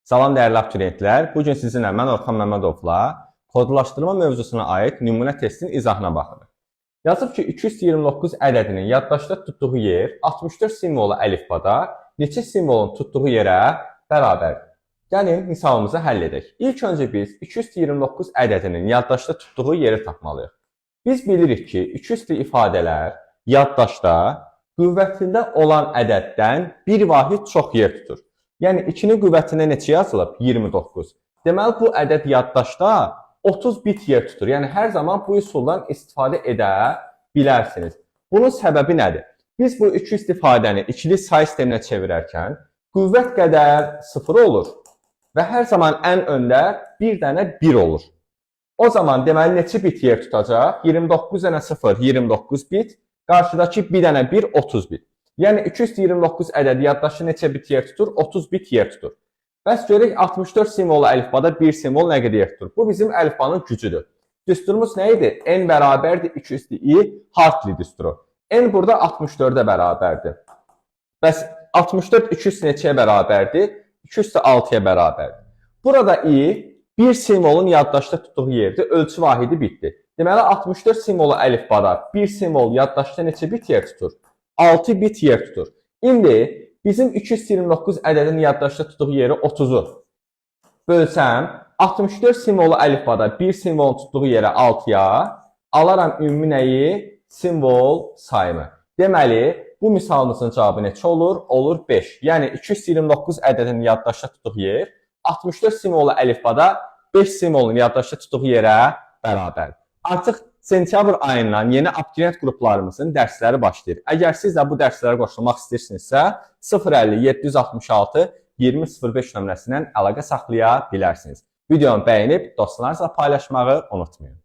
Salam dəyərli abituriyentlər. Bu gün sizinlə mən Orxan Məmmədovla kodlaşdırma mövzusuna aid nümunə testin izahına baxırıq. Yazıb ki, 229 ədədinin yaddaşda tutduğu yer 64 simvolu əlifbada neçə simvolun tutduğu yerə bərabərdir. Gəlin misalımızı həll edək. İlk öncə biz 229 ədədinin yaddaşda tutduğu yeri tapmalıyıq. Biz bilirik ki, 200 ifadələr yaddaşda qüvvətində olan ədəddən bir vahid çox yer tutur. Yəni 2-nin qüvvətinə neçə yazılıb? 29. Deməli, bu ədəd yaddaşda 30 bit yer tutur. Yəni hər zaman bu üsuldan istifadə edə bilərsiniz. Bunun səbəbi nədir? Biz bu 2 istifadəni ikili say sisteminə çevirərkən qüvvət qədər 0 olur və hər zaman ən öndə bir dənə 1 olur. O zaman deməli neçə bit yer tutacaq? 29 dənə 0, 29 bit. Qarşıdakı bir dənə 1, 30 bit. Yəni 229 ədədi yaddaşda neçə bit yer tutur? 30 bit yer tutur. Bəs görək 64 simvolu əlifbada bir simvol nə qədər yer tutur? Bu bizim əlifbanın gücüdür. Düsturumuz nə idi? N bərabərdir 2 Hartley düsturu. N burada 64-ə bərabərdir. Bəs 64 2 neçəyə bərabərdir? 2 6-ya bərabərdir. Burada I bir simvolun yaddaşda tutduğu yerdir. Ölçü vahidi bitdir. Deməli 64 simvolu əlifbada bir simvol yaddaşda neçə bit yer tutur? 6 bit yer tutur. İndi bizim 229 ədədinin yaddaşda tutduğu yeri 30-u bölsəm, 64 simvolu əlifbada bir simvolun tutduğu yerə 6-ya alaram ümumi nəyi? Simvol sayımı. Deməli, bu misalımızın cavabı neçə olur? Olur 5. Yəni 229 ədədinin yaddaşda tutduğu yer 64 simvolu əlifbada 5 simvolun yaddaşda tutduğu yerə bərabərdir. Artıq sentyabr ayından yeni abituriyent qruplarımızın dərsləri başlayır. Əgər siz də bu dərslərə qoşulmaq istəyirsinizsə, 050 766 2005 nömrəsindən əlaqə saxlaya bilərsiniz. Videonu bəyənib dostlarınızla paylaşmağı unutmayın.